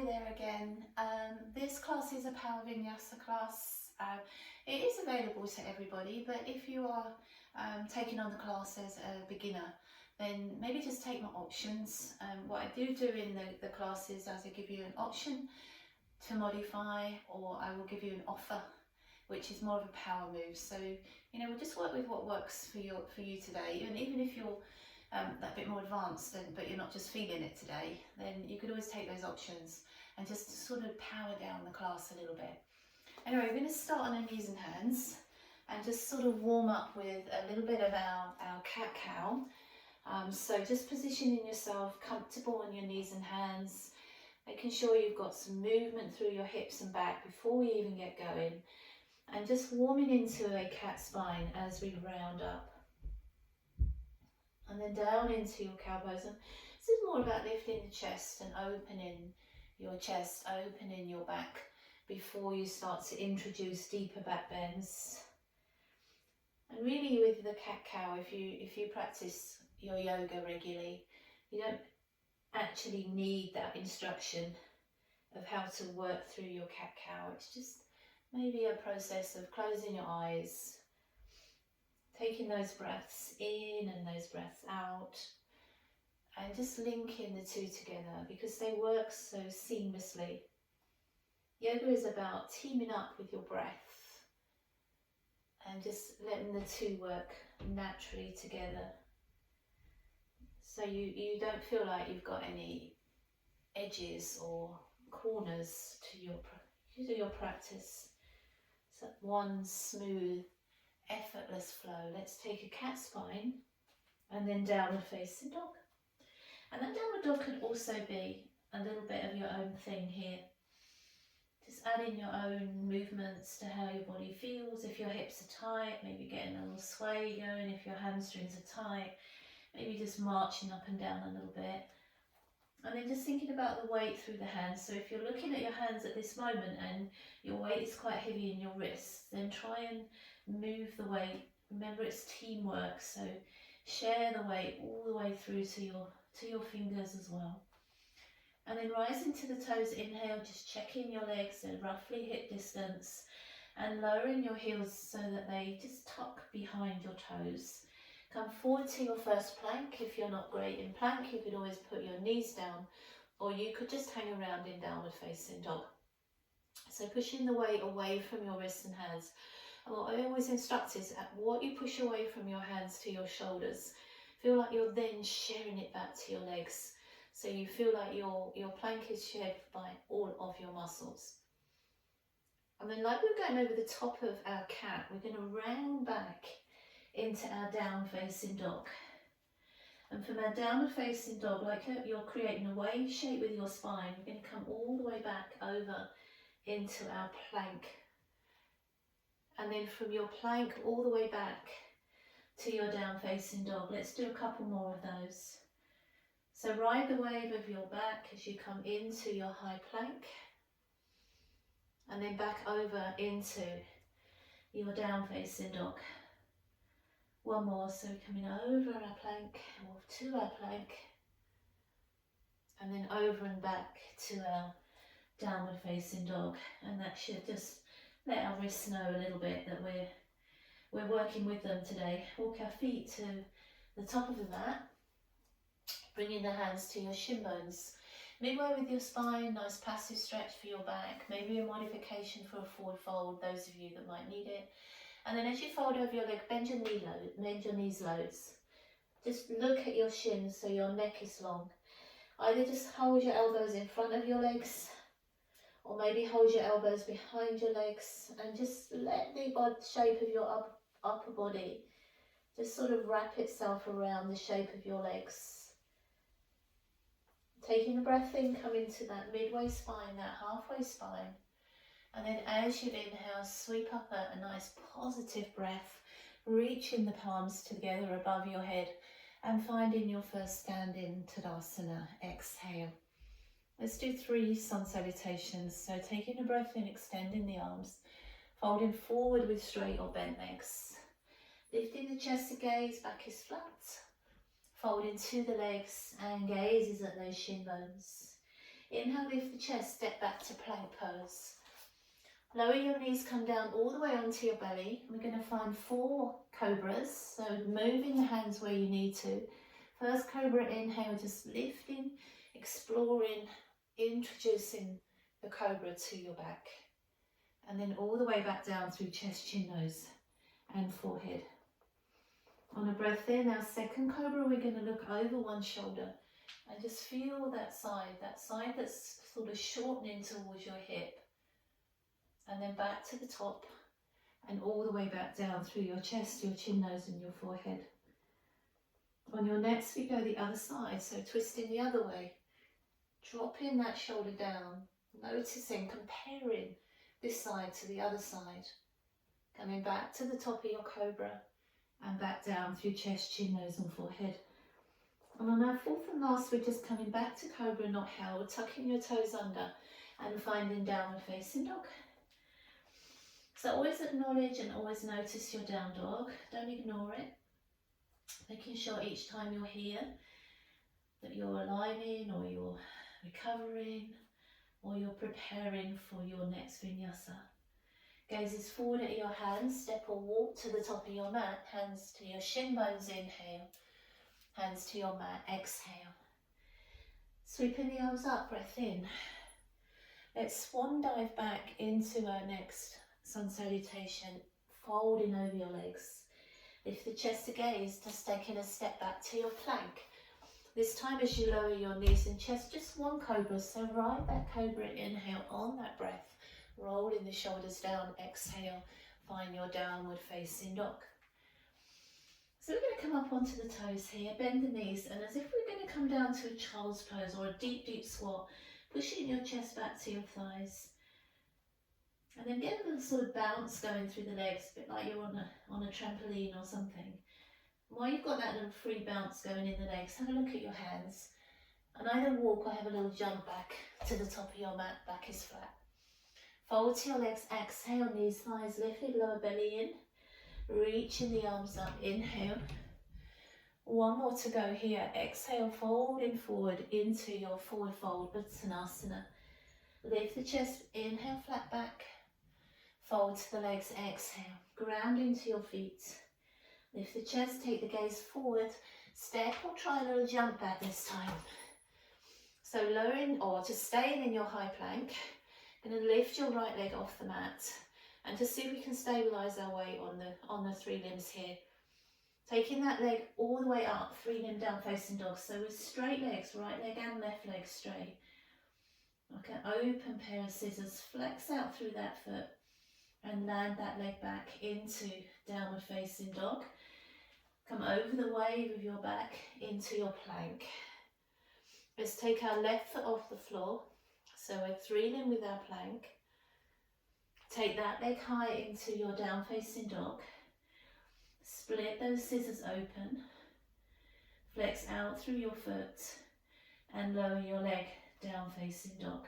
Hi there again. This class is a Power Vinyasa class. It is available to everybody, but if you are taking on the class as a beginner, then maybe just take my options. What I do in the class is I give you an option to modify, or I will give you an offer, which is more of a power move. So, we'll just work with what works for you today. And even if you're that bit more advanced, but you're not just feeling it today, then you could always take those options and just sort of power down the class a little bit. Anyway, we're going to start on our knees and hands and just sort of warm up with a little bit of our cat-cow. So just positioning yourself comfortable on your knees and hands, making sure you've got some movement through your hips and back before we even get going, and just warming into a cat spine as we round up. And then down into your cow pose. And this is more about lifting the chest and opening your chest, opening your back before you start to introduce deeper back bends. And really with the cat-cow, if you practice your yoga regularly, you don't actually need that instruction of how to work through your cat-cow. It's just maybe a process of closing your eyes, taking those breaths in and those breaths out, and just linking the two together because they work so seamlessly. Yoga is about teaming up with your breath and just letting the two work naturally together. So you don't feel like you've got any edges or corners to your practice. It's like one smooth, effortless flow. Let's take a cat spine and then downward facing dog. And that downward dog can also be a little bit of your own thing here. Just adding your own movements to how your body feels. If your hips are tight, maybe getting a little sway going. If your hamstrings are tight, maybe just marching up and down a little bit. And then just thinking about the weight through the hands. So if you're looking at your hands at this moment and your weight is quite heavy in your wrists, then try and move the weight. Remember, it's teamwork, so share the weight all the way through to your fingers as well. And then rising to the toes, inhale, just checking your legs at roughly hip distance and lowering your heels so that they just tuck behind your toes. Come forward to your first plank. If you're not great in plank, you could always put your knees down, or you could just hang around in downward facing dog. So pushing the weight away from your wrists and hands. And what I always instruct is at what you push away from your hands to your shoulders, feel like you're then sharing it back to your legs. So you feel like your plank is shared by all of your muscles. And then like we're going over the top of our cat, we're going to round back into our down facing dog. And from our downward facing dog, like you're creating a wave shape with your spine, we're going to come all the way back over into our plank. And then from your plank all the way back to your down facing dog. Let's do a couple more of those. So ride the wave of your back as you come into your high plank. And then back over into your down facing dog. One more, so coming over our plank, or to our plank, and then over and back to our downward facing dog. And that should just let our wrists know a little bit that we're working with them today. Walk our feet to the top of the mat, bringing the hands to your shin bones. Midway with your spine, nice passive stretch for your back, maybe a modification for a forward fold, those of you that might need it. And then as you fold over your leg, bend your knees loads. Just look at your shins so your neck is long. Either just hold your elbows in front of your legs, or maybe hold your elbows behind your legs, and just let the shape of your upper body just sort of wrap itself around the shape of your legs. Taking a breath in, come into that midway spine, that halfway spine. And then as you inhale, sweep up a nice positive breath, reaching the palms together above your head and finding your first standing Tadasana. Exhale. Let's do 3 sun salutations. So taking a breath in, extending the arms, folding forward with straight or bent legs. Lifting the chest to gaze, back is flat. Folding to the legs and gaze is at those shin bones. Inhale, lift the chest, step back to plank pose. Lower your knees, come down all the way onto your belly. We're going to find 4 cobras, so moving the hands where you need to. First cobra, inhale, just lifting, exploring, introducing the cobra to your back. And then all the way back down through chest, chin, nose and forehead. On a breath in, our second cobra, we're going to look over one shoulder and just feel that side that's sort of shortening towards your hip. And then back to the top and all the way back down through your chest, your chin, nose and your forehead. On your next, we go the other side, so twisting the other way. Dropping that shoulder down, noticing, comparing this side to the other side. Coming back to the top of your cobra and back down through chest, chin, nose and forehead. And on our fourth and last, we're just coming back to cobra, not held, tucking your toes under and finding downward facing dog. So always acknowledge and always notice your down dog. Don't ignore it. Making sure each time you're here that you're aligning or you're recovering or you're preparing for your next vinyasa. Gazes forward at your hands, step or walk to the top of your mat, hands to your shin bones, inhale, hands to your mat, exhale. Sweeping the arms up, breath in. Let's swan dive back into our next sun salutation, folding over your legs. Lift the chest to gaze, just taking a step back to your plank. This time as you lower your knees and chest, just one cobra, so ride that cobra, inhale on that breath, rolling the shoulders down, exhale, find your downward facing dog. So we're going to come up onto the toes here, bend the knees, and as if we're going to come down to a child's pose or a deep, deep squat, pushing your chest back to your thighs. And then get a little sort of bounce going through the legs, a bit like you're on a trampoline or something. While you've got that little free bounce going in the legs, have a look at your hands. And either walk or have a little jump back to the top of your mat, back is flat. Fold to your legs, exhale, knees, thighs lifted, lower belly in. Reaching the arms up, inhale. One more to go here, exhale, folding forward into your forward fold, Uttanasana. Lift the chest, inhale, flat back. Fold to the legs, exhale, ground into your feet. Lift the chest, take the gaze forward, step or try a little jump back this time. So lowering or just staying in your high plank, going to lift your right leg off the mat and just see if we can stabilise our weight on the 3 limbs here. Taking that leg all the way up, 3 limb down facing dog. So with straight legs, right leg and left leg straight. Like an open pair of scissors, flex out through that foot and land that leg back into downward facing dog. Come over the wave of your back into your plank. Let's take our left foot off the floor. So we're 3 limb with our plank. Take that leg high into your down facing dog. Split those scissors open. Flex out through your foot and lower your leg down facing dog.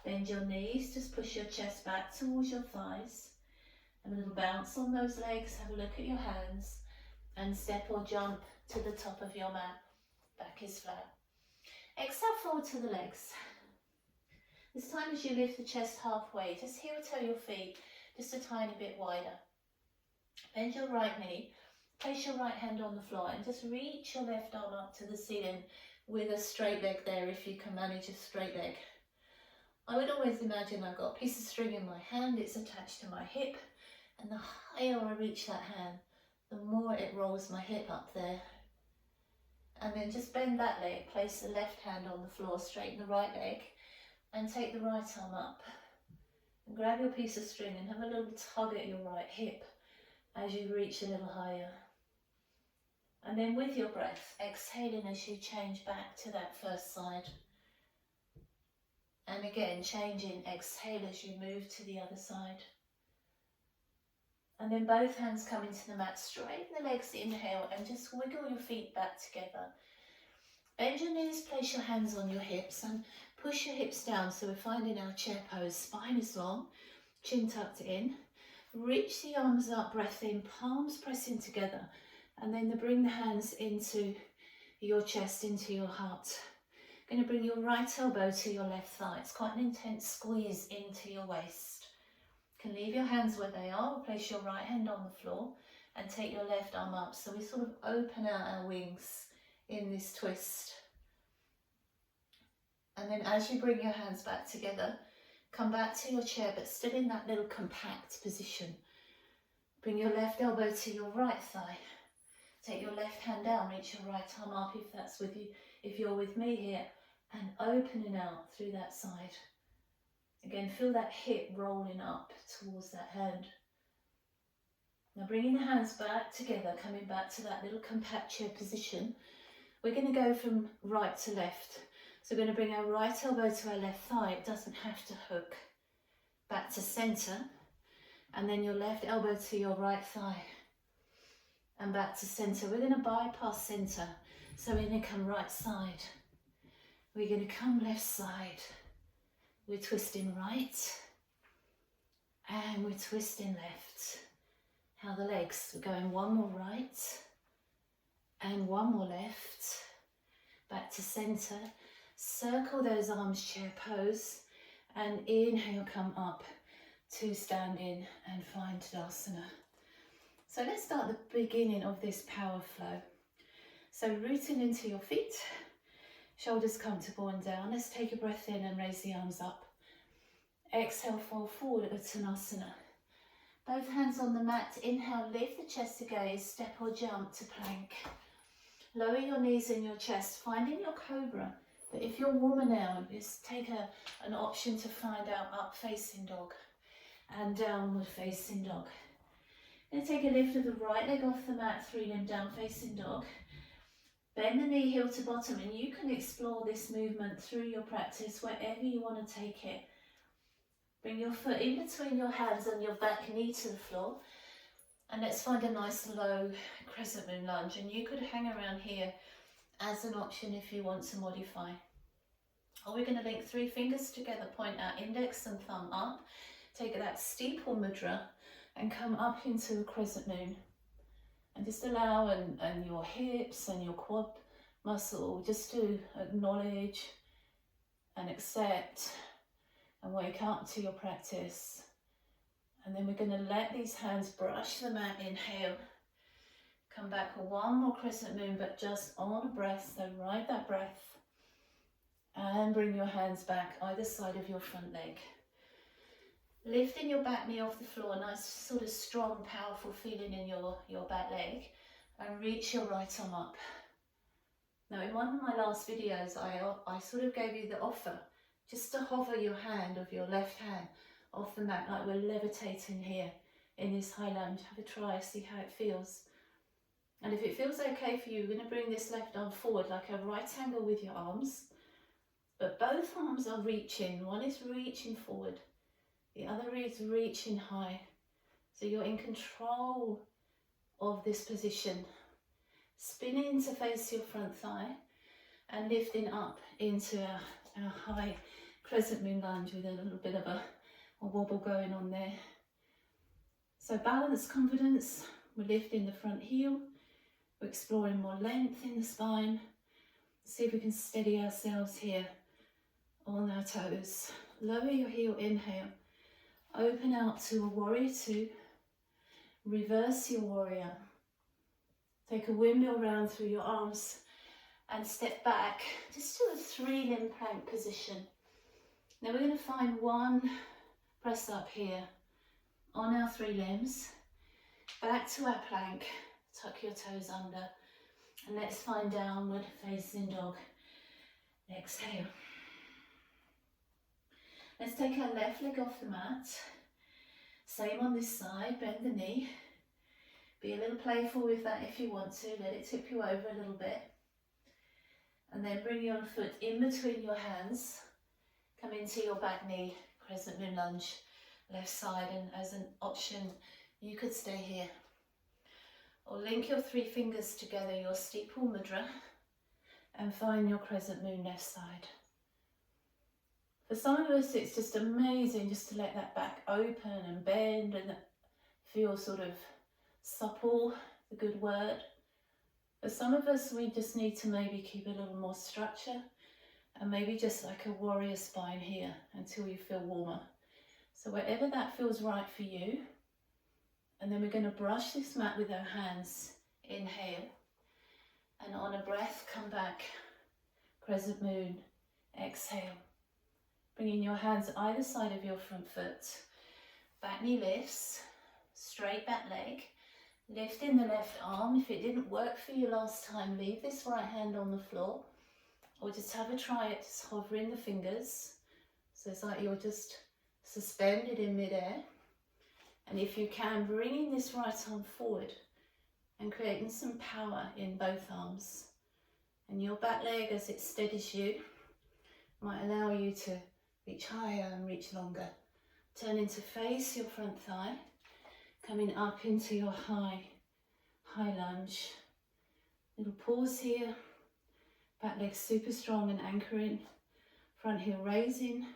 Bend your knees, just push your chest back towards your thighs. A little bounce on those legs, have a look at your hands and step or jump to the top of your mat. Back is flat. Exhale, forward to the legs. This time as you lift the chest halfway, just heel toe your feet just a tiny bit wider. Bend your right knee, place your right hand on the floor and just reach your left arm up to the ceiling with a straight leg there if you can manage a straight leg. I would always imagine I've got a piece of string in my hand, it's attached to my hip, and the higher I reach that hand, the more it rolls my hip up there. And then just bend that leg, place the left hand on the floor, straighten the right leg, and take the right arm up. And grab your piece of string and have a little tug at your right hip as you reach a little higher. And then with your breath, exhaling as you change back to that first side. And again, changing, exhale as you move to the other side. And then both hands come into the mat, straighten the legs, inhale, and just wiggle your feet back together. Bend your knees, place your hands on your hips and push your hips down so we're finding our chair pose. Spine is long, chin tucked in. Reach the arms up, breath in, palms pressing together. And then bring the hands into your chest, into your heart. Going to bring your right elbow to your left thigh. It's quite an intense squeeze into your waist. You can leave your hands where they are, or place your right hand on the floor and take your left arm up. So we sort of open out our wings in this twist. And then as you bring your hands back together, come back to your chair, but still in that little compact position. Bring your left elbow to your right thigh. Take your left hand down, reach your right arm up if that's with you, if you're with me here, and opening out through that side. Again, feel that hip rolling up towards that hand. Now bringing the hands back together, coming back to that little compact chair position. We're going to go from right to left. So we're going to bring our right elbow to our left thigh. It doesn't have to hook. Back to centre. And then your left elbow to your right thigh. And back to centre. We're going to bypass centre. So we're going to come right side. We're going to come left side. We're twisting right. And we're twisting left. Now the legs. We're going one more right. And one more left. Back to centre. Circle those arms, chair pose. And inhale, come up to standing and find Tadasana. So let's start the beginning of this power flow. So rooting into your feet, shoulders comfortable and down. Let's take a breath in and raise the arms up. Exhale, fall forward, Uttanasana. Both hands on the mat. Inhale, lift the chest to gaze, step or jump to plank. Lower your knees in your chest, finding your cobra. But if you're warmer now, just take an option to find out up facing dog and downward facing dog. Then take a lift of the right leg off the mat, 3-limb down facing dog. Bend the knee heel to bottom, and you can explore this movement through your practice wherever you want to take it. Bring your foot in between your hands and your back knee to the floor. And let's find a nice low crescent moon lunge. And you could hang around here as an option if you want to modify. Or we're going to link 3 fingers together, point our index and thumb up. Take that steeple mudra and come up into a crescent moon. And just allow and your hips and your quad muscle just to acknowledge and accept and wake up to your practice. And then we're going to let these hands brush the mat. Inhale. Come back one more crescent moon, but just on a breath. So ride that breath. And bring your hands back either side of your front leg. Lifting your back knee off the floor, nice sort of strong, powerful feeling in your back leg. And reach your right arm up. Now in one of my last videos, I sort of gave you the offer just to hover your hand of your left hand off the mat like we're levitating here in this high lunge. Have a try, see how it feels. And if it feels okay for you, we're going to bring this left arm forward like a right angle with your arms. But both arms are reaching. One is reaching forward. The other is reaching high. So you're in control of this position. Spinning to face your front thigh and lifting up into our high crescent moon lunge with a little bit of a wobble going on there. So balance, confidence. We're lifting the front heel. We're exploring more length in the spine. See if we can steady ourselves here on our toes. Lower your heel, inhale. Open out to a warrior 2. Reverse your warrior. Take a windmill round through your arms and step back just to a 3-limb plank position. Now we're going to find one press up here on our 3 limbs. Back to our plank. Tuck your toes under. And let's find downward facing dog. Exhale. Let's take our left leg off the mat. Same on this side, bend the knee. Be a little playful with that if you want to. Let it tip you over a little bit. And then bring your foot in between your hands. Come into your back knee, crescent moon lunge, left side. And as an option, you could stay here. Or link your 3 fingers together, your steeple mudra, and find your crescent moon left side. For some of us, it's just amazing just to let that back open and bend and feel sort of supple, a good word. For some of us, we just need to maybe keep a little more structure And maybe just like a warrior spine here until you feel warmer. So wherever that feels right for you. And then we're going to brush this mat with our hands. Inhale. And on a breath, come back. Crescent moon. Exhale. Bringing your hands either side of your front foot. Back knee lifts. Straight back leg. Lifting the left arm. If it didn't work for you last time, leave this right hand on the floor. Or just have a try it, just hovering the fingers. So it's like you're just suspended in midair. And if you can, bringing this right arm forward and creating some power in both arms. And your back leg, as it steadies you, might allow you to reach higher and reach longer. Turning to face your front thigh, coming up into your high lunge. Little pause here. Back leg super strong and anchoring. Front heel raising.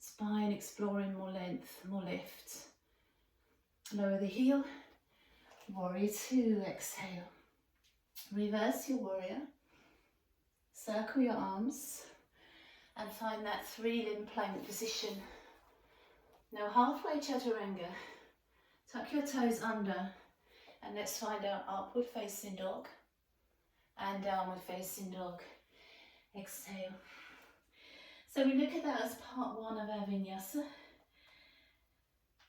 Spine exploring more length, more lift. Lower the heel. Warrior two, exhale. Reverse your warrior. Circle your arms. And find that 3-limb plank position. Now halfway chaturanga. Tuck your toes under. And let's find our upward facing dog. And downward facing dog. Exhale. So we look at that as part 1 of our vinyasa.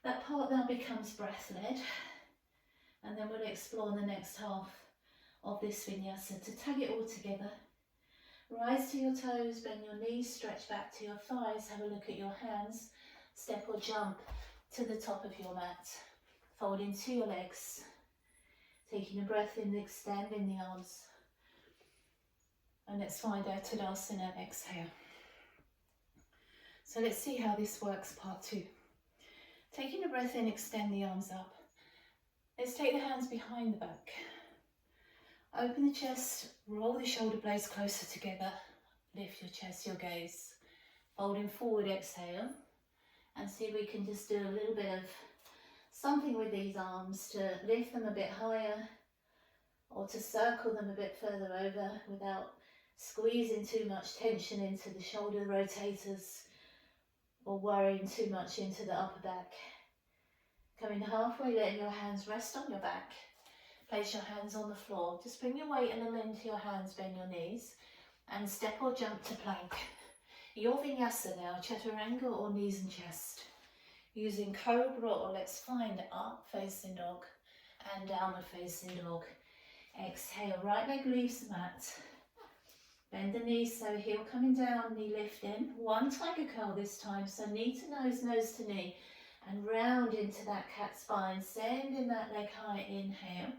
That part now becomes breath led, and then we'll explore the next half of this vinyasa. To tag it all together, rise to your toes, bend your knees, stretch back to your thighs, have a look at your hands, step or jump to the top of your mat, fold into your legs, taking a breath in, extending the arms. And let's find our Tadasana, exhale. So let's see how this works, part 2. Taking a breath in, extend the arms up. Let's take the hands behind the back. Open the chest, roll the shoulder blades closer together. Lift your chest, your gaze. Folding forward, exhale. And see if we can just do a little bit of something with these arms to lift them a bit higher or to circle them a bit further over without squeezing too much tension into the shoulder rotators or worrying too much into the upper back. Coming halfway, letting your hands rest on your back. Place your hands on the floor. Just bring your weight a little into your hands, bend your knees, and step or jump to plank. Your vinyasa now, chaturanga or knees and chest. Using cobra or let's find up facing dog and downward facing dog. Exhale, right leg leaves the mat. Bend the knees, so heel coming down, knee lifting. 1 tiger curl this time, so knee to nose to knee. And round into that cat spine, sending that leg high, inhale.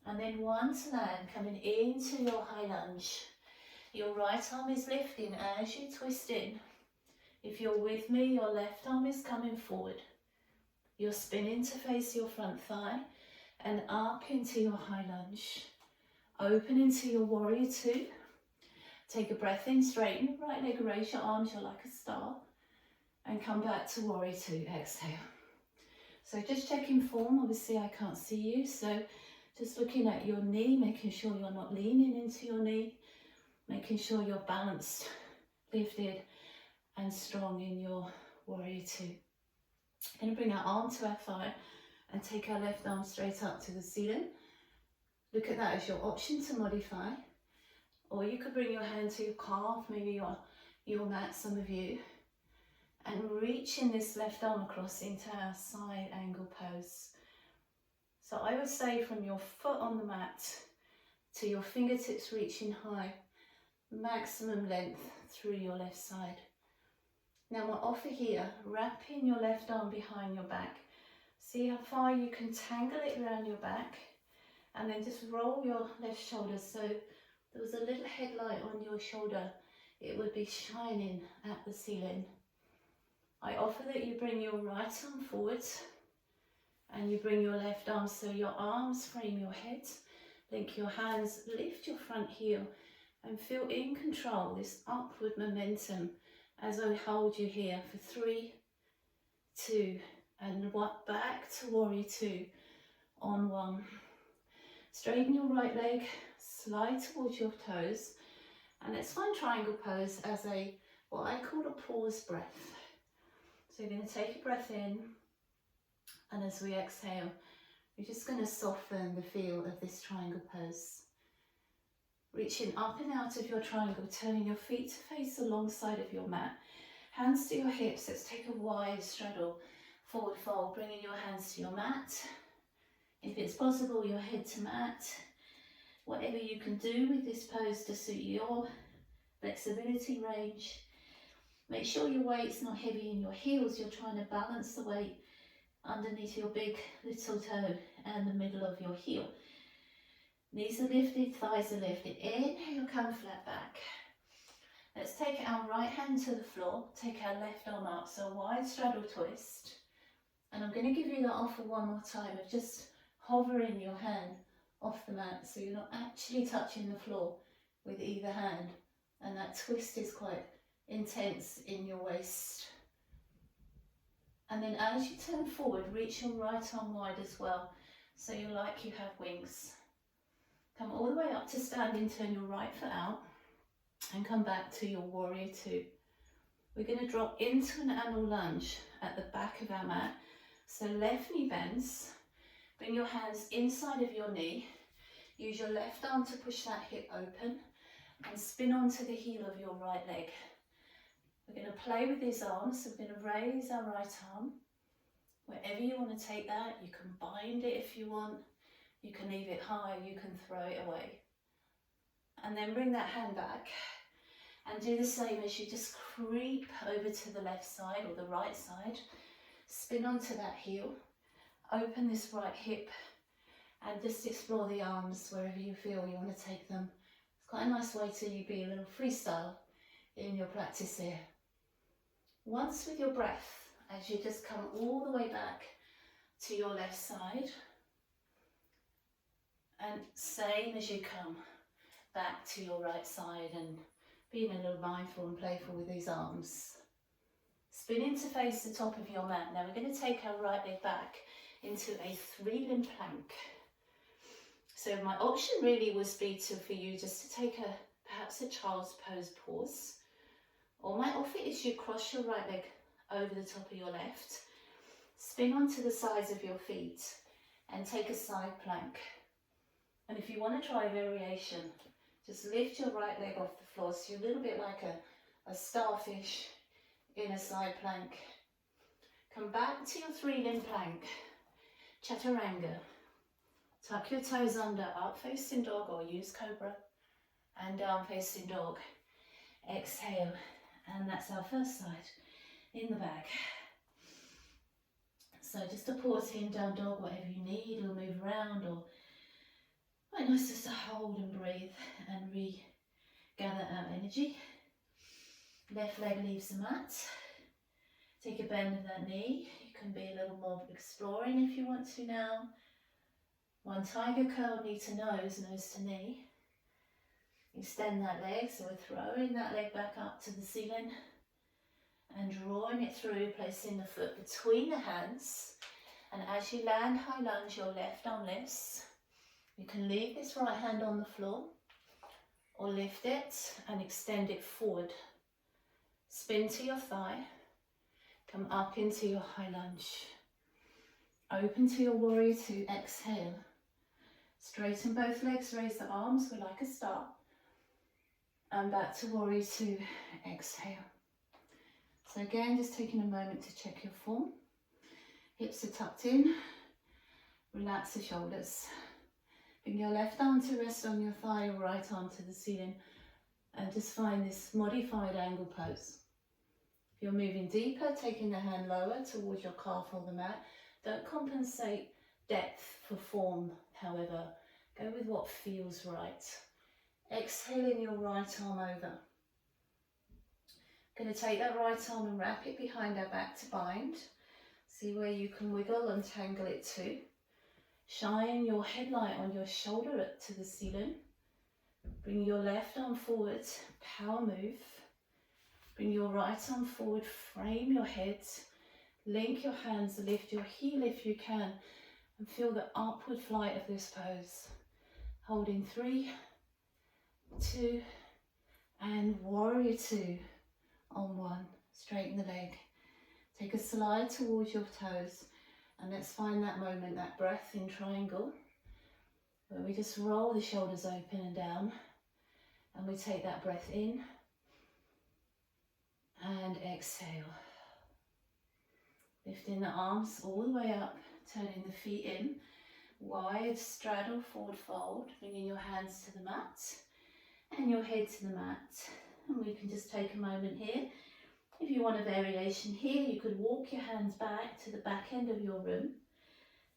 And then 1 to land, coming into your high lunge. Your right arm is lifting as you twist in. If you're with me, your left arm is coming forward. You're spinning to face your front thigh and up into your high lunge. Open into your warrior two. Take a breath in, straighten your right leg, raise your arms, you're like a star. And come back to warrior two, exhale. So just checking form, obviously I can't see you, so just looking at your knee, making sure you're not leaning into your knee, making sure you're balanced, lifted and strong in your warrior two. Going to bring our arm to our thigh and take our left arm straight up to the ceiling. Look at that as your option to modify. Or you could bring your hand to your calf, maybe your mat, some of you, and reaching this left arm across into our side angle pose. So I would say from your foot on the mat to your fingertips reaching high, maximum length through your left side. Now we'll offer here, wrapping your left arm behind your back. See how far you can tangle it around your back, and then just roll your left shoulder so there was a little headlight on your shoulder. It would be shining at the ceiling. I offer that you bring your right arm forwards and you bring your left arm so your arms frame your head. Link your hands, lift your front heel and feel in control, this upward momentum as I hold you here for 3, 2, and back to warrior two on 1. Straighten your right leg, slide towards your toes And let's find triangle pose as a, what I call a pause breath. So you're going to take a breath in, and as we exhale, we're just going to soften the feel of this triangle pose. Reaching up and out of your triangle, turning your feet to face alongside of your mat. Hands to your hips, let's take a wide straddle, forward fold, bringing your hands to your mat. If it's possible, your head to mat. Whatever you can do with this pose to suit your flexibility range. Make sure your weight's not heavy in your heels, you're trying to balance the weight underneath your big little toe and the middle of your heel. Knees are lifted, thighs are lifted. Inhale, come flat back. Let's take our right hand to the floor, take our left arm up, so a wide straddle twist. And I'm going to give you that offer one more time of just hovering your hand off the mat so you're not actually touching the floor with either hand. And that twist is quite intense in your waist. And then as you turn forward, reach your right arm wide as well, so you're like you have wings. Come all the way up to standing, turn your right foot out, and come back to your warrior two. We're going to drop into an animal lunge at the back of our mat. So left knee bends, bring your hands inside of your knee, use your left arm to push that hip open, and spin onto the heel of your right leg. We're going to play with these arms, so we're going to raise our right arm. Wherever you want to take that, you can bind it if you want, you can leave it high, you can throw it away. And then bring that hand back and do the same as you just creep over to the left side or the right side. Spin onto that heel, open this right hip, and just explore the arms wherever you feel you want to take them. It's quite a nice way to be a little freestyle in your practice here. Once with your breath, as you just come all the way back to your left side, and same as you come back to your right side, and being a little mindful and playful with these arms. Spinning to face the top of your mat. Now we're going to take our right leg back into a 3-limb plank. So my option really would be for you just to take perhaps a child's pose pause. Or my offer is you cross your right leg over the top of your left, spin onto the sides of your feet, and take a side plank. And if you want to try a variation, just lift your right leg off the floor, so you're a little bit like a starfish in a side plank. Come back to your 3-limb plank, chaturanga. Tuck your toes under, up facing dog, or use cobra, and down facing dog. Exhale, and that's our first side, in the back. So just a pause here, down dog, whatever you need, or move around, or quite nice just to hold and breathe and regather our energy. Left leg leaves the mat. Take a bend of that knee. You can be a little more exploring if you want to now. One tiger curl, knee to nose, nose to knee. Extend that leg, so we're throwing that leg back up to the ceiling and drawing it through, placing the foot between the hands. And as you land high lunge, your left arm lifts. You can leave this right hand on the floor or lift it and extend it forward. Spin to your thigh, come up into your high lunge. Open to your warrior two, exhale. Straighten both legs, raise the arms, we're like a star. And back to warrior two, exhale. So again, just taking a moment to check your form. Hips are tucked in, relax the shoulders. Bring your left arm to rest on your thigh, your right arm to the ceiling, and just find this modified angle pose. If you're moving deeper, taking the hand lower towards your calf or the mat. Don't compensate depth for form, however. Go with what feels right. Exhaling your right arm over. Going to take that right arm and wrap it behind our back to bind. See where you can wiggle and tangle it too. Shine your headlight on your shoulder up to the ceiling. Bring your left arm forward, power move. Bring your right arm forward, frame your head. Link your hands, lift your heel if you can, and feel the upward flight of this pose. Holding 3, 2, And warrior two on one. Straighten the leg. Take a slide towards your toes. And let's find that moment, that breath in triangle, where we just roll the shoulders open and down. And we take that breath in and exhale. Lifting the arms all the way up, turning the feet in. Wide straddle, forward fold, bringing your hands to the mat and your head to the mat. And we can just take a moment here. If you want a variation here, you could walk your hands back to the back end of your room.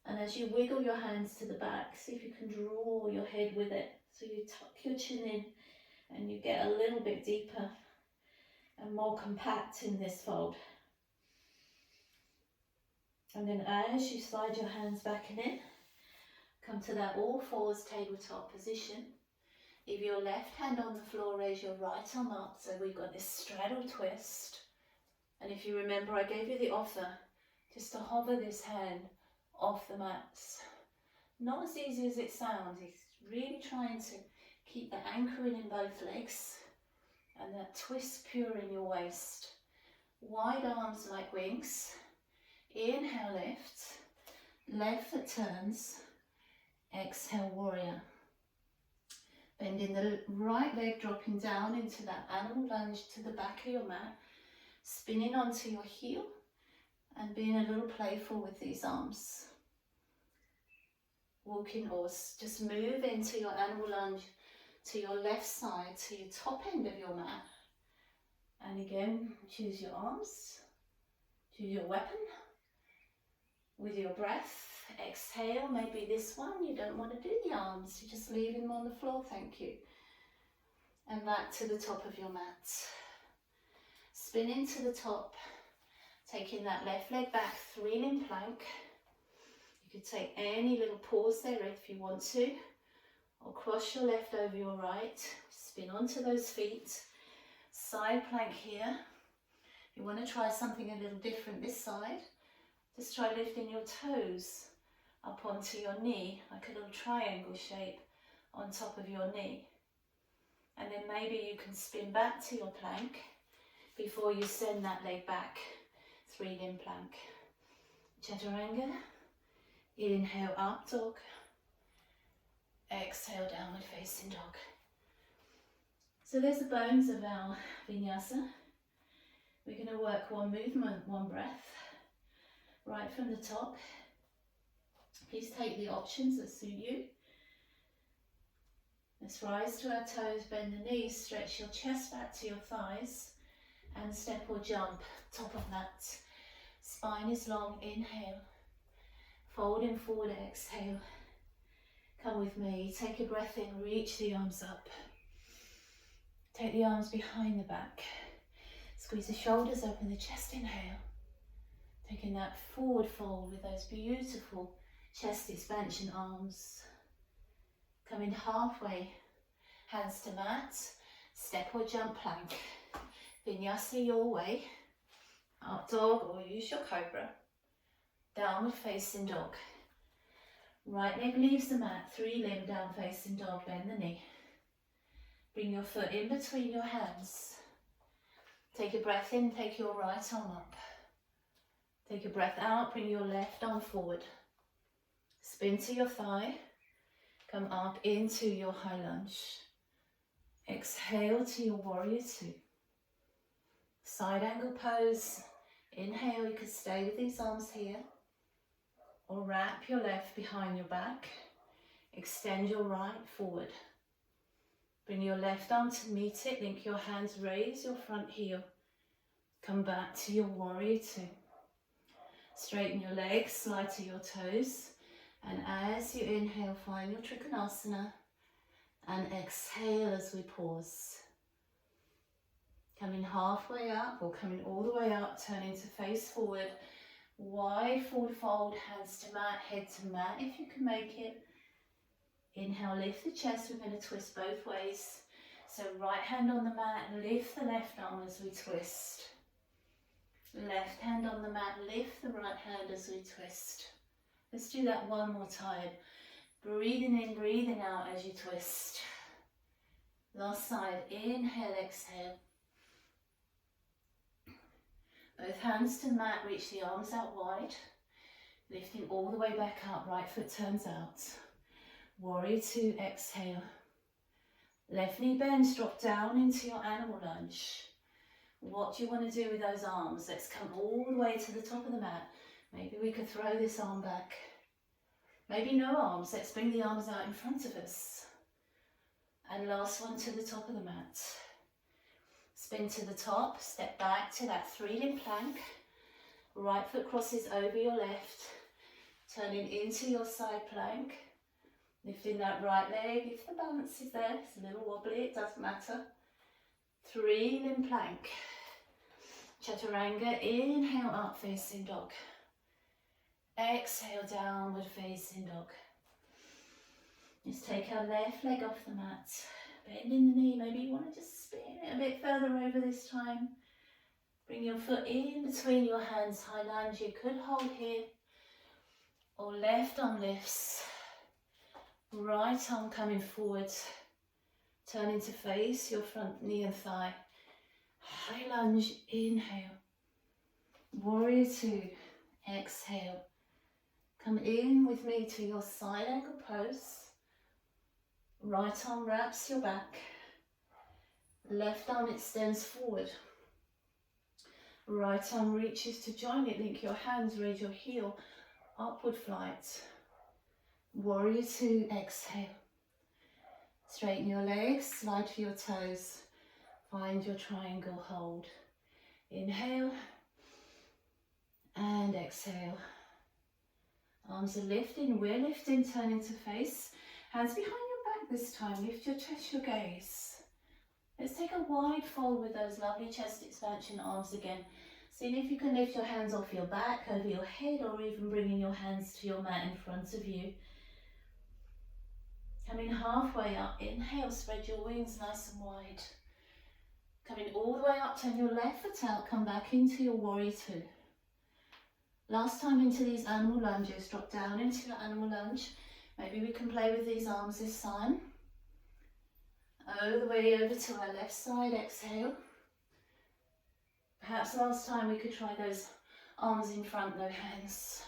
And as you wiggle your hands to the back, see if you can draw your head with it. So you tuck your chin in and you get a little bit deeper and more compact in this fold. And then as you slide your hands back and in, come to that all fours tabletop position. Leave your left hand on the floor, raise your right arm up. So we've got this straddle twist. And if you remember, I gave you the offer just to hover this hand off the mats. Not as easy as it sounds. It's really trying to keep the anchoring in both legs and that twist pure in your waist. Wide arms like wings. Inhale, lift. Left foot turns. Exhale, warrior. Bending the right leg, dropping down into that animal lunge to the back of your mat. Spinning onto your heel and being a little playful with these arms. Walking or just move into your animal lunge to your left side, to your top end of your mat. And again, choose your arms, choose your weapon. With your breath, exhale, maybe this one, you don't want to do the arms, you just leave them on the floor, thank you. And back to the top of your mat. Spin into the top, taking that left leg back, 3-limb plank. You could take any little pause there if you want to, or cross your left over your right, spin onto those feet, side plank here. If you want to try something a little different this side, just try lifting your toes up onto your knee, like a little triangle shape on top of your knee. And then maybe you can spin back to your plank before you send that leg back, 3-limb plank. Chaturanga, inhale up dog, exhale downward facing dog. So there's the bones of our vinyasa. We're going to work one movement, one breath. Right from the top, please take the options that suit you. Let's rise to our toes, bend the knees, stretch your chest back to your thighs, and step or jump, top of that. Spine is long, inhale. Folding forward, exhale. Come with me, take a breath in, reach the arms up. Take the arms behind the back. Squeeze the shoulders, open the chest, inhale. Taking that forward fold with those beautiful chest expansion arms. Coming halfway, hands to mat, step or jump plank. Vinyasa your way. Up dog or use your cobra. Downward facing dog. Right leg leaves the mat, 3-limb down facing dog, bend the knee. Bring your foot in between your hands. Take a breath in, take your right arm up. Take a breath out, bring your left arm forward. Spin to your thigh. Come up into your high lunge. Exhale to your warrior two. Side angle pose. Inhale, you could stay with these arms here. Or wrap your left behind your back. Extend your right forward. Bring your left arm to meet it. Link your hands, raise your front heel. Come back to your warrior two. Straighten your legs, slide to your toes. And as you inhale, find your Trikonasana. And exhale as we pause. Coming halfway up or coming all the way up, turning to face forward. Wide forward fold, hands to mat, head to mat if you can make it. Inhale, lift the chest, we're going to twist both ways. So right hand on the mat, lift the left arm as we twist. Left hand on the mat, lift the right hand as we twist. Let's do that one more time. Breathing in, breathing out as you twist. Last side, inhale, exhale. Both hands to the mat, reach the arms out wide. Lifting all the way back up, right foot turns out. Warrior two, exhale. Left knee bends, drop down into your animal lunge. What do you want to do with those arms? Let's come all the way to the top of the mat. Maybe we could throw this arm back. Maybe no arms, let's bring the arms out in front of us. And last one to the top of the mat. Spin to the top, step back to that 3-limb plank. Right foot crosses over your left, turning into your side plank. Lifting that right leg, if the balance is there, it's a little wobbly, it doesn't matter. 3-limb plank. Chaturanga, inhale, up facing dog. Exhale, downward facing dog. Just take our left leg off the mat. Bending the knee, maybe you want to just spin it a bit further over this time. Bring your foot in between your hands, high lunge. You could hold here. Or left arm lifts. Right arm coming forward. Turning to face your front knee and thigh. High lunge, inhale. Warrior two, exhale. Come in with me to your side angle pose. Right arm wraps your back. Left arm extends forward. Right arm reaches to join it. Link your hands, raise your heel. Upward flight. Warrior two, exhale. Straighten your legs, slide for your toes. Find your triangle hold. Inhale and exhale. Arms are lifting, we're lifting, turning to face. Hands behind your back this time. Lift your chest, your gaze. Let's take a wide fold with those lovely chest expansion arms again. Seeing if you can lift your hands off your back, over your head, or even bringing your hands to your mat in front of you. Coming halfway up, inhale, spread your wings nice and wide. Coming all the way up, turn your left foot out, come back into your warrior two. Last time into these animal lunges, drop down into your animal lunge. Maybe we can play with these arms this time. All the way over to our left side, exhale. Perhaps last time we could try those arms in front, no hands.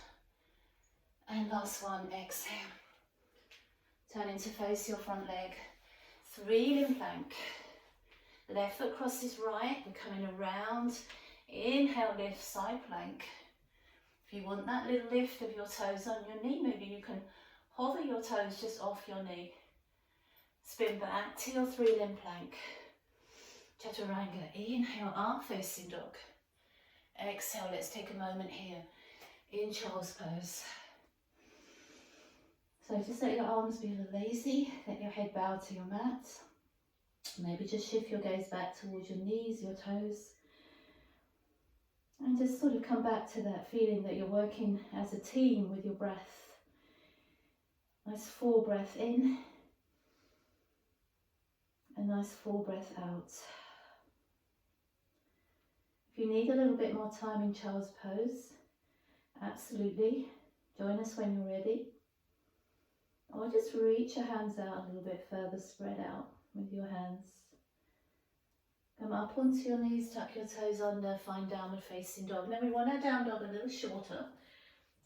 And last one, exhale. Turning to face your front leg. 3-limb plank. Left foot crosses right, we're coming around. Inhale, lift, side plank. If you want that little lift of your toes on your knee, maybe you can hover your toes just off your knee. Spin back to your 3-limb plank. Chaturanga, inhale, up facing dog. Exhale, let's take a moment here in child's pose. So just let your arms be a little lazy, let your head bow to your mat. Maybe just shift your gaze back towards your knees, your toes. And just sort of come back to that feeling that you're working as a team with your breath. Nice full breath in. A nice full breath out. If you need a little bit more time in child's pose, absolutely. Join us when you're ready. Or just reach your hands out a little bit further, spread out with your hands. Come up onto your knees, tuck your toes under, find downward facing dog. Then we want our down dog a little shorter,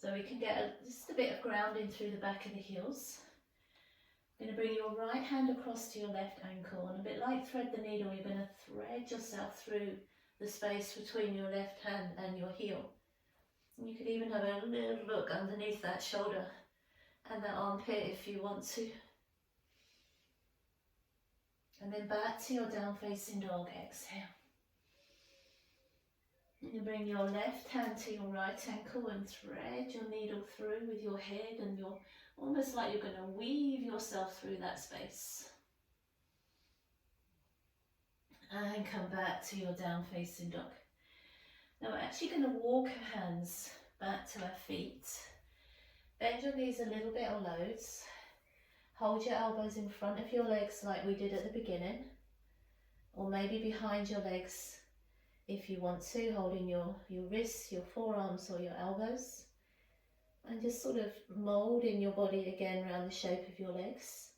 so we can get just a bit of grounding through the back of the heels. You're going to bring your right hand across to your left ankle, and a bit like thread the needle, you're going to thread yourself through the space between your left hand and your heel. And you could even have a little look underneath that shoulder and that armpit if you want to. And then back to your down facing dog, exhale. You bring your left hand to your right ankle and thread your needle through with your head, and you're almost like you're going to weave yourself through that space. And come back to your down facing dog. Now we're actually going to walk our hands back to our feet. Bend your knees a little bit or loads. Hold your elbows in front of your legs like we did at the beginning, or maybe behind your legs if you want to, holding your wrists, your forearms or your elbows, and just sort of moulding your body again around the shape of your legs.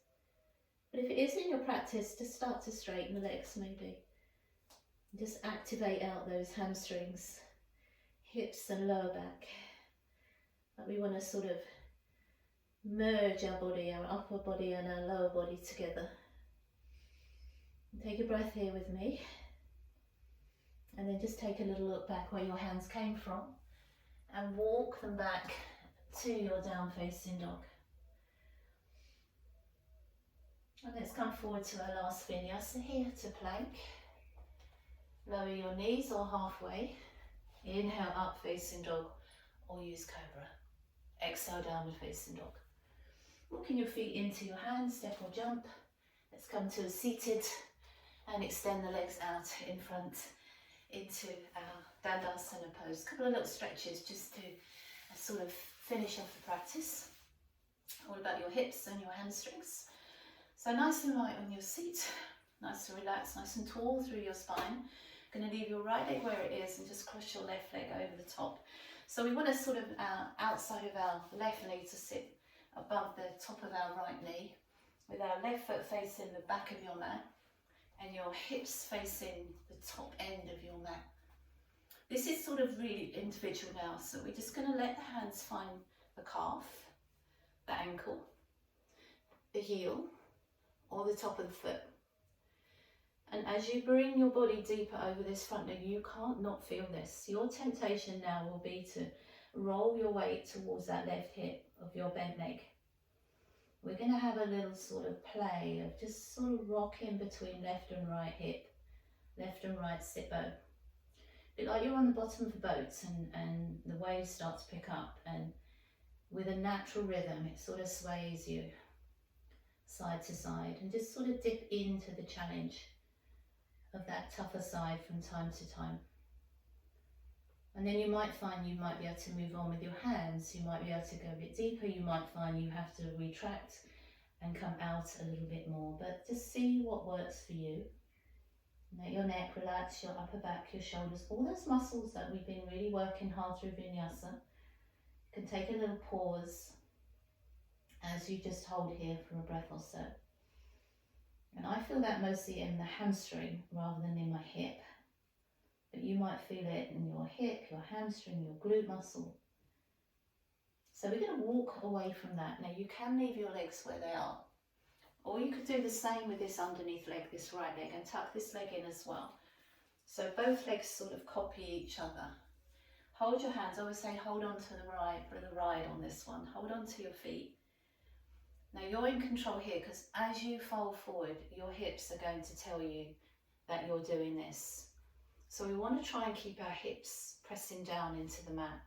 But if it is in your practice, just start to straighten the legs maybe. Just activate out those hamstrings, hips and lower back. But we want to sort of merge our body, our upper body and our lower body together. Take a breath here with me. And then just take a little look back where your hands came from and walk them back to your down facing dog. And let's come forward to our last vinyasa here to plank. Lower your knees or halfway. Inhale, up facing dog, or use cobra. Exhale, downward facing dog. Walking your feet into your hands, step or jump. Let's come to a seated and extend the legs out in front into our Dandasana pose. A couple of little stretches just to sort of finish off the practice. All about your hips and your hamstrings. So nice and light on your seat, nice and relaxed, nice and tall through your spine. Going to leave your right leg where it is and just cross your left leg over the top. So we want to sort of outside of our left knee to sit above the top of our right knee, with our left foot facing the back of your mat and your hips facing the top end of your mat. This is sort of really individual now, so we're just going to let the hands find the calf, the ankle, the heel, or the top of the foot. And as you bring your body deeper over this front leg, you can't not feel this. Your temptation now will be to roll your weight towards that left hip of your bent leg. We're going to have a little sort of play of just sort of rocking between left and right hip, left and right sit bone. A bit like you're on the bottom of a boat and the waves start to pick up, and with a natural rhythm it sort of sways you side to side, and just sort of dip into the challenge of that tougher side from time to time. And then you might find you might be able to move on with your hands, you might be able to go a bit deeper, you might find you have to retract and come out a little bit more, but just see what works for you. Let your neck relax, your upper back, your shoulders, all those muscles that we've been really working hard through Vinyasa. You can take a little pause as you just hold here for a breath or so. And I feel that mostly in the hamstring rather than in my hip. But you might feel it in your hip, your hamstring, your glute muscle. So we're going to walk away from that. Now you can leave your legs where they are. Or you could do the same with this underneath leg, this right leg, and tuck this leg in as well. So both legs sort of copy each other. Hold your hands, I always say hold on to the ride on this one. Hold on to your feet. Now you're in control here, because as you fold forward, your hips are going to tell you that you're doing this. So we want to try and keep our hips pressing down into the mat.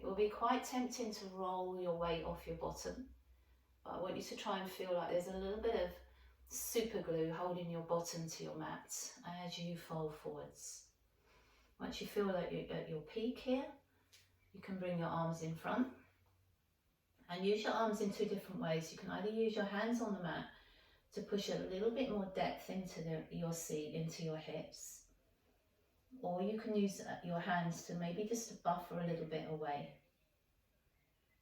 It will be quite tempting to roll your weight off your bottom, but I want you to try and feel like there's a little bit of super glue holding your bottom to your mat as you fold forwards. Once you feel that you're at your peak here, you can bring your arms in front. And use your arms in two different ways. You can either use your hands on the mat to push a little bit more depth into your seat, into your hips. Or you can use your hands to maybe just buffer a little bit away.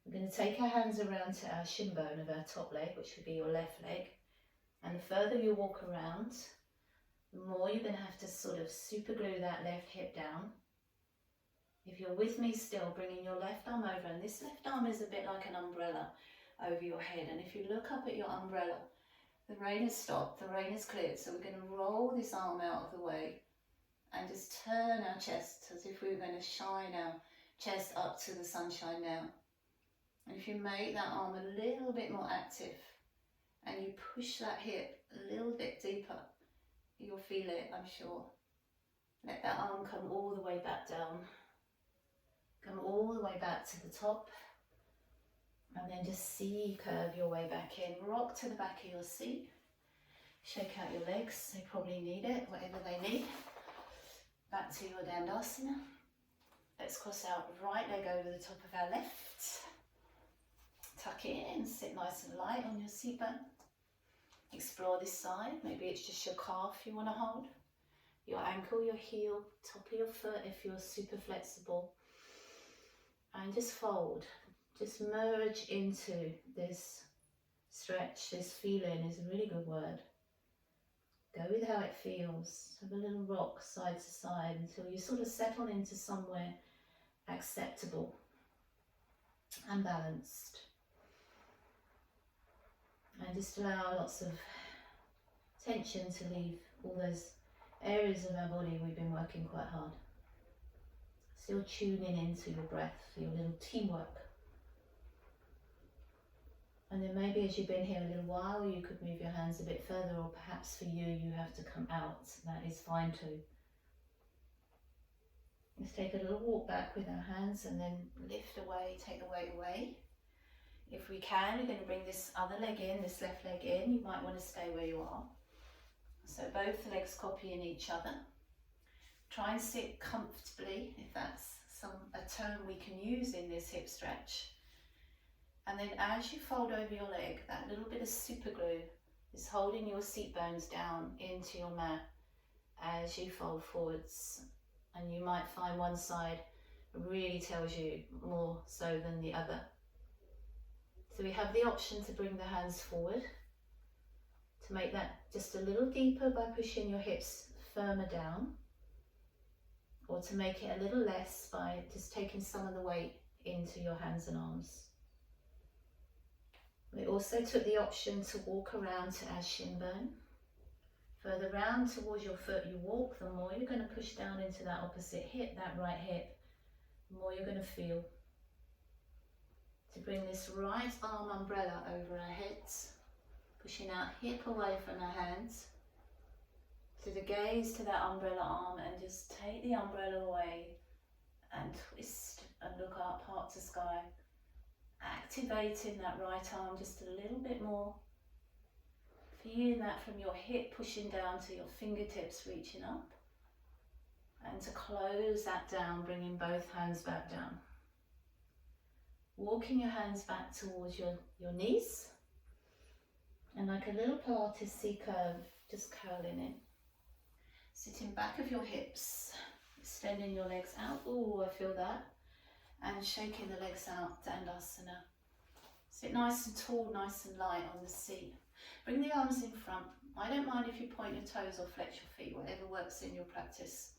We're going to take our hands around to our shin bone of our top leg, which would be your left leg. And the further you walk around, the more you're going to have to sort of super glue that left hip down. If you're with me still, bringing your left arm over, and this left arm is a bit like an umbrella over your head, and if you look up at your umbrella, the rain has stopped, the rain has cleared, so we're going to roll this arm out of the way and just turn our chest as if we were going to shine our chest up to the sunshine now. And if you make that arm a little bit more active and you push that hip a little bit deeper, you'll feel it, I'm sure. Let that arm come all the way back down. Come all the way back to the top, and then just curve your way back in. Rock to the back of your seat. Shake out your legs, they probably need it, whatever they need. Back to your Dandasana. Let's cross out right leg over the top of our left. Tuck in, sit nice and light on your seat bone. Explore this side, maybe it's just your calf you want to hold. Your ankle, your heel, top of your foot if you're super flexible. And just fold, just merge into this stretch, this feeling is a really good word. Go with how it feels. Have a little rock side to side until you sort of settle into somewhere acceptable and balanced. And just allow lots of tension to leave all those areas of our body we've been working quite hard. Still tuning into your breath, your little teamwork. And then maybe as you've been here a little while, you could move your hands a bit further, or perhaps for you, you have to come out. That is fine too. Let's take a little walk back with our hands and then lift away, take the weight away. If we can, we're going to bring this other leg in, this left leg in. You might want to stay where you are. So both legs copying each other. Try and sit comfortably, if that's a term we can use in this hip stretch. And then as you fold over your leg, that little bit of super glue is holding your seat bones down into your mat as you fold forwards. And you might find one side really tells you more so than the other. So we have the option to bring the hands forward, to make that just a little deeper by pushing your hips firmer down, or to make it a little less by just taking some of the weight into your hands and arms. We also took the option to walk around to our shin bone. Further round towards your foot you walk, the more you're going to push down into that opposite hip, that right hip, the more you're going to feel. To bring this right arm umbrella over our heads, pushing our hip away from our hands, to the gaze to that umbrella arm, and just take the umbrella away and twist and look up, heart to sky, activating that right arm just a little bit more, feeling that from your hip pushing down to your fingertips reaching up, and to close that down, bringing both hands back down. Walking your hands back towards your knees, and like a little Pilates C curve, just curling in. Sitting back of your hips, extending your legs out. Oh, I feel that. And shaking the legs out, Dandasana. Sit nice and tall, nice and light on the seat. Bring the arms in front. I don't mind if you point your toes or flex your feet, whatever works in your practice.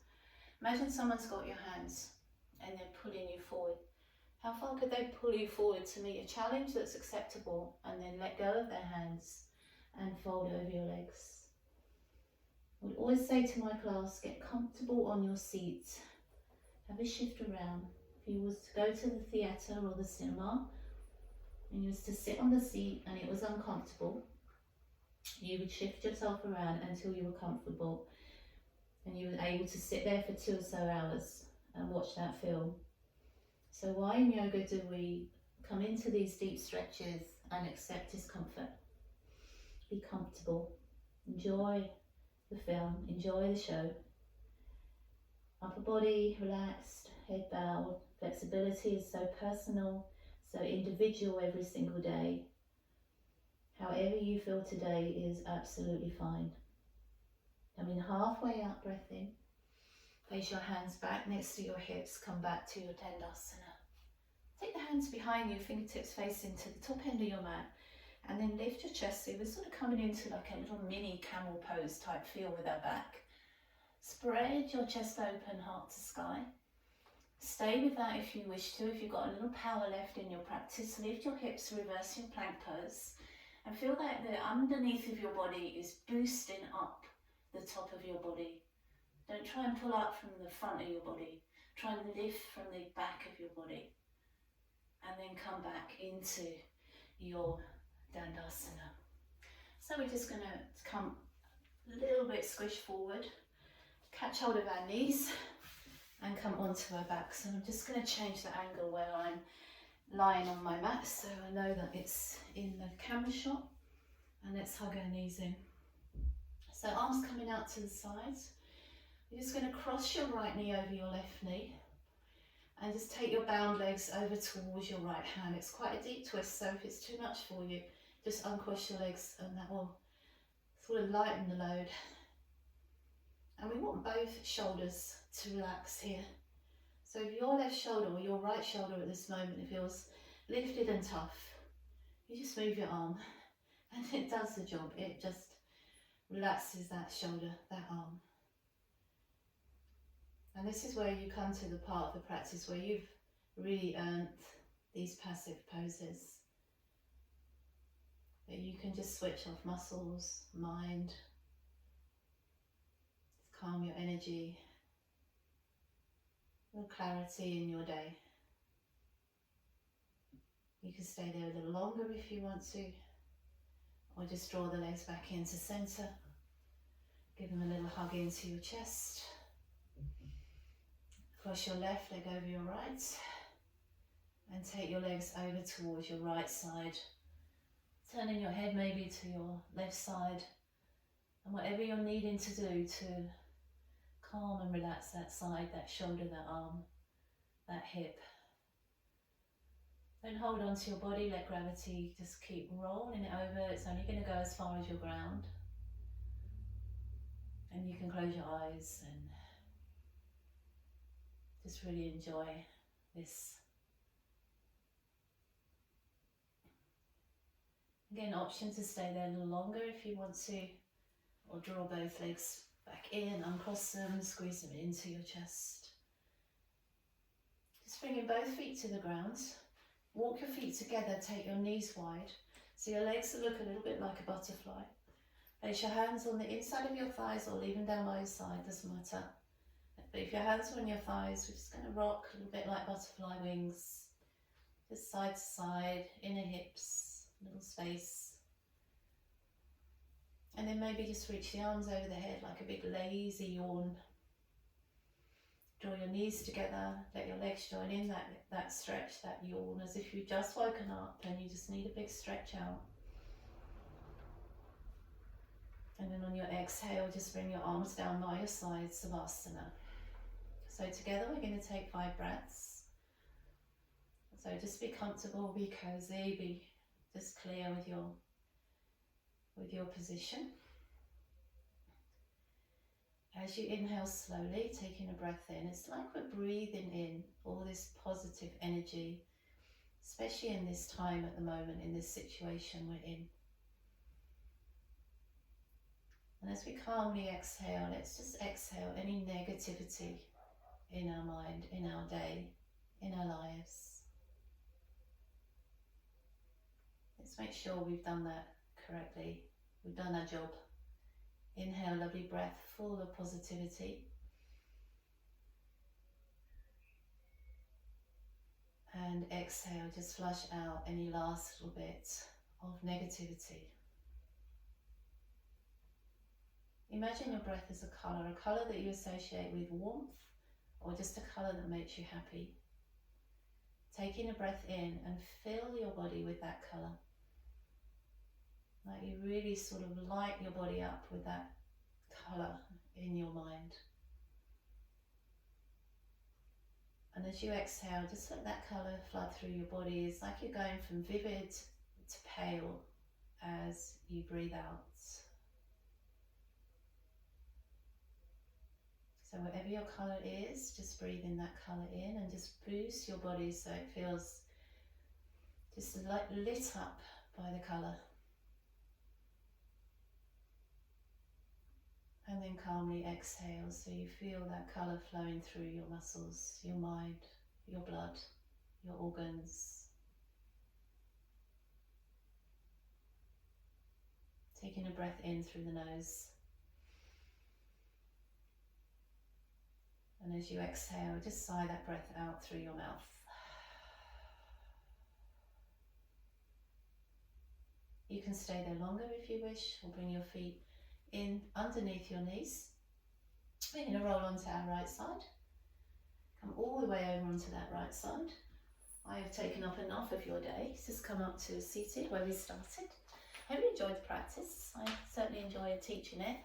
Imagine someone's got your hands and they're pulling you forward. How far could they pull you forward to meet a challenge that's acceptable, and then let go of their hands and fold over your legs? I would always say to my class, get comfortable on your seat. Have a shift around. If you was to go to the theatre or the cinema and you was to sit on the seat and it was uncomfortable, you would shift yourself around until you were comfortable and you were able to sit there for 2 or so hours and watch that film. So why in yoga do we come into these deep stretches and accept discomfort? Be comfortable. Enjoy the film, enjoy the show. Upper body relaxed, head bowed. Flexibility is so personal, so individual every single day. However you feel today is absolutely fine. Coming halfway up, breath in. Place your hands back next to your hips, come back to your Dandasana. Take the hands behind you, fingertips facing to the top end of your mat, and then lift your chest. So we're sort of coming into like a little mini camel pose type feel with our back. Spread your chest open, heart to sky. Stay with that if you wish to. If you've got a little power left in your practice, lift your hips, reverse your plank pose, and feel that the underneath of your body is boosting up the top of your body. Don't try and pull up from the front of your body. Try and lift from the back of your body. And then come back into your Dandasana. So we're just going to come a little bit squish forward, catch hold of our knees and come onto our backs. And I'm just going to change the angle where I'm lying on my mat so I know that it's in the camera shot. And let's hug our knees in. So arms coming out to the sides. You're just going to cross your right knee over your left knee and just take your bound legs over towards your right hand. It's quite a deep twist, so if it's too much for you, just uncross your legs and that will sort of lighten the load. And we want both shoulders to relax here. So if your left shoulder or your right shoulder at this moment feels lifted and tough, you just move your arm And it does the job. It just relaxes that shoulder, that arm. And this is where you come to the part of the practice where you've really earned these passive poses. That you can just switch off muscles, mind, calm your energy, more clarity in your day. You can stay there a little longer if you want to, or just draw the legs back into centre. Give them a little hug into your chest. Cross your left leg over your right, and take your legs over towards your right side. Turning your head maybe to your left side, and whatever you're needing to do to calm and relax that side, that shoulder, that arm, that hip. Don't hold on to your body, let gravity just keep rolling it over. It's only going to go as far as your ground. And you can close your eyes and just really enjoy this. Again, option to stay there a little longer if you want to, or draw both legs back in, uncross them, squeeze them into your chest. Just bringing both feet to the ground. Walk your feet together, take your knees wide, so your legs will look a little bit like a butterfly. Place your hands on the inside of your thighs or leave them down by your side, doesn't matter. But if your hands are on your thighs, we're just going to rock a little bit like butterfly wings, just side to side, inner hips, little space. And then maybe just reach the arms over the head like a big lazy yawn. Draw your knees together, let your legs join in that stretch, that yawn, as if you've just woken up and you just need a big stretch out. And then on your exhale, just bring your arms down by your side, Savasana. So together we're going to take 5 breaths. So just be comfortable, be cozy, be just clear with your position. As you inhale slowly, taking a breath in, it's like we're breathing in all this positive energy, especially in this time at the moment, in this situation we're in. And as we calmly exhale, let's just exhale any negativity in our mind, in our day, in our lives. Let's make sure we've done that correctly. We've done our job. Inhale, lovely breath, full of positivity. And exhale, just flush out any last little bit of negativity. Imagine your breath as a colour that you associate with warmth, or just a colour that makes you happy. Taking a breath in and fill your body with that colour. Like you really sort of light your body up with that colour in your mind. And as you exhale, just let that colour flood through your body. It's like you're going from vivid to pale as you breathe out. So whatever your colour is, just breathe in that colour in and just boost your body so it feels just lit up by the colour. And then calmly exhale so you feel that colour flowing through your muscles, your mind, your blood, your organs. Taking a breath in through the nose. And as you exhale, just sigh that breath out through your mouth. You can stay there longer if you wish, or bring your feet in underneath your knees. We're going to roll onto our right side. Come all the way over onto that right side. I have taken up enough of your day. Just come up to seated where we started. Hope you enjoyed the practice. I certainly enjoyed teaching it.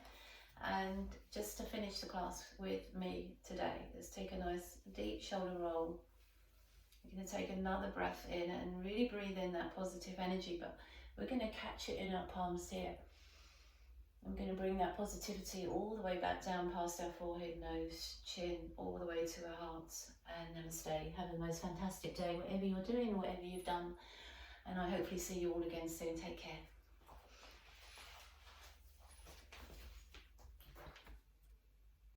And just to finish the class with me today, let's take a nice deep shoulder roll. You're going to take another breath in and really breathe in that positive energy, but we're going to catch it in our palms here. I'm going to bring that positivity all the way back down past our forehead, nose, chin, all the way to our hearts. And namaste. Have the most fantastic day, whatever you're doing, whatever you've done. And I hopefully see you all again soon. Take care.